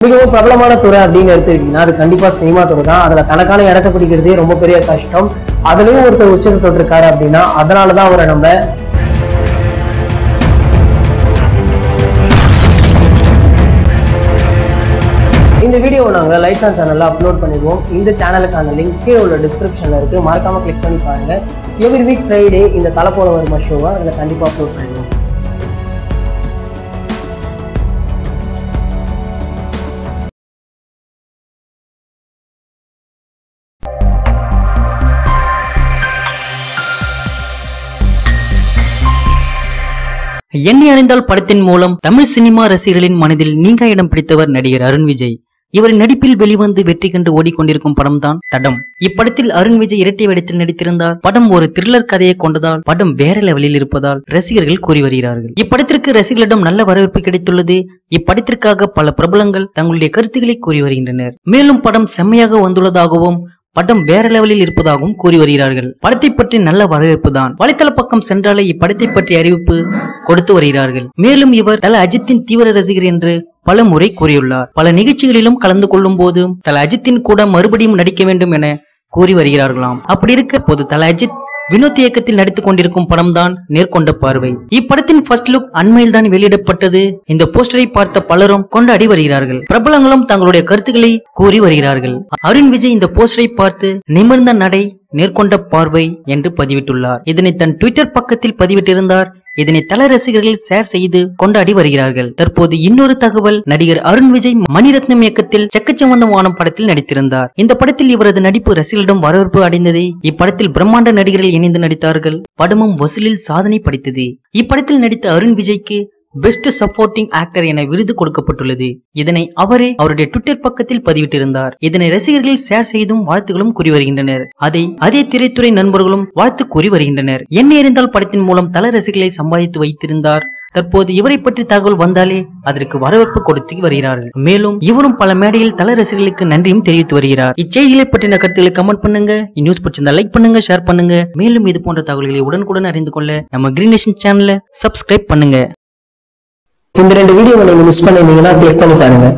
மிகவும் பிரபலமான துறை அப்படின்னு எடுத்துக்கிட்டீங்கன்னா அது கண்டிப்பா சினிமா துறை தான். அதுல தனக்கான இடத்தை பிடிக்கிறதே ரொம்ப பெரிய கஷ்டம். அதுலயும் ஒருத்தர் உச்சத்தை தொட்டிருக்காரு அப்படின்னா அதனாலதான் அவரை நம்ம இந்த வீடியோவை நாங்கள் லைட்ஸ் ஆன் சேனல்ல அப்லோட் பண்ணிடுவோம். இந்த சேனலுக்கான லிங்க் கீழே உள்ள டிஸ்கிரிப்ஷன்ல இருக்கு, மறக்காம கிளிக் பண்ணி பாருங்க. எவ்ரி வீக் ஃப்ரைடே இந்த தலை போல வருமா ஷோவை அதில் கண்டிப்பா அப்லோட் பண்ணிடுவோம். எண்ணி அணிந்தால் படத்தின் மூலம் தமிழ் சினிமா ரசிகர்களின் மனதில் நீங்கா இடம் பிடித்தவர் நடிகர் அருண் விஜய். இவரின் நடிப்பில் வெளிவந்து வெற்றி கண்டு ஓடிக்கொண்டிருக்கும் படம் தான் தடம். இப்படத்தில் அருண் விஜய் இரட்டை வேடத்தில் நடித்திருந்தார். படம் ஒரு த்ரில்லர் கதையை கொண்டதால் படம் வேற லெவலில் இருப்பதால் ரசிகர்கள் கூறி வருகிறார்கள். இப்படத்திற்கு ரசிகர்களிடம் நல்ல வரவேற்பு கிடைத்துள்ளது. இப்படத்திற்காக பல பிரபலங்கள் தங்களுடைய கருத்துக்களை கூறி வருகின்றனர். மேலும் படம் செம்மையாக வந்துள்ளதாகவும் படம் வேற லெவலில் இருப்பதாகவும் கூறி வருகிறார்கள். படத்தை பற்றி நல்ல வரவேற்பு தான். வலைத்தள பக்கம் சென்றாலே இப்படத்தை பற்றி அறிவிப்பு கொடுத்து வருகிறார்கள். மேலும் இவர் தல அஜித்தின் தீவிர ரசிகர் என்று பல முறை கூறியுள்ளார். பல நிகழ்ச்சிகளிலும் கலந்து கொள்ளும் போது தல அஜித்தின் கூட மறுபடியும் நடிக்க வேண்டும் என கூறி வருகிறார்களாம். அப்படி இருக்க போது தல அஜித் வினோத் இயக்கத்தில் நடித்துக் கொண்டிருக்கும் படம் தான் நேர்கொண்ட பார்வை. இப்படத்தின் ஃபர்ஸ்ட் லுக் அண்மையில் தான் வெளியிடப்பட்டது. இந்த போஸ்டரை பார்த்த பலரும் கொண்டாடி வருகிறார்கள். பிரபலங்களும் தங்களுடைய கருத்துக்களை கூறி வருகிறார்கள். அருண் விஜய் இந்த போஸ்டரை பார்த்து நிமிர்ந்த நடை நேர்கொண்ட பார்வை என்று பதிவிட்டுள்ளார். இதனை தன் ட்விட்டர் பக்கத்தில் பதிவிட்டிருந்தார். இதனை தல ரசிகர்கள் ஷேர் செய்து கொண்டாடி வருகிறார்கள். தற்போது இன்னொரு தகவல், நடிகர் அருண் விஜய் மணிரத்னம் இயக்கத்தில் செக்கச்சவந்தம் வானம் படத்தில் நடித்திருந்தார். இந்த படத்தில் இவரது நடிப்பு ரசிகர்களிடம் வரவேற்பு அடைந்தது. இப்படத்தில் பிரம்மாண்ட நடிகர்கள் இணைந்து நடித்தார்கள். படமும் வசூலில் சாதனை படைத்தது. இப்படத்தில் நடித்த அருண் விஜய்க்கு பெஸ்ட் சப்போர்ட்டிங் ஆக்டர் என விருது கொடுக்கப்பட்டுள்ளது. இதனை அவரே அவருடைய ட்விட்டர் பக்கத்தில் பதிவிட்டிருந்தார். இதனை ரசிகர்கள் ஷேர் செய்தும் வாழ்த்துகளும் கூறி வருகின்றனர். அதே திரைத்துறை நண்பர்களும் வாழ்த்து கூறி வருகின்றனர். என்ன இருந்தால் படத்தின் மூலம் தல ரசிகர்களை சம்பாதித்து வைத்திருந்தார். தற்போது இவரை பற்றி தகவல் வந்தாலே அதற்கு வரவேற்பு கொடுத்து வருகிறார்கள். மேலும் இவரும் பல மேடையில் தல ரசிகர்களுக்கு நன்றியும் தெரிவித்து வருகிறார். இச்செய்திகளை பற்றின கருத்துக்களை கமெண்ட் பண்ணுங்க. நியூஸ் பிடிச்சிருந்தா லைக் பண்ணுங்க, ஷேர் பண்ணுங்க. மேலும் இது போன்ற தகவல்களை உடனுக்குடன் அறிந்து கொள்ள நம்ம கிரீன் நேஷன் சேனலை சப்ஸ்கிரைப் பண்ணுங்க. இந்த 2 வீடியோவை நீங்க மிஸ் பண்ணிருந்தீங்கன்னா கிளிக் பண்ணி பாருங்க.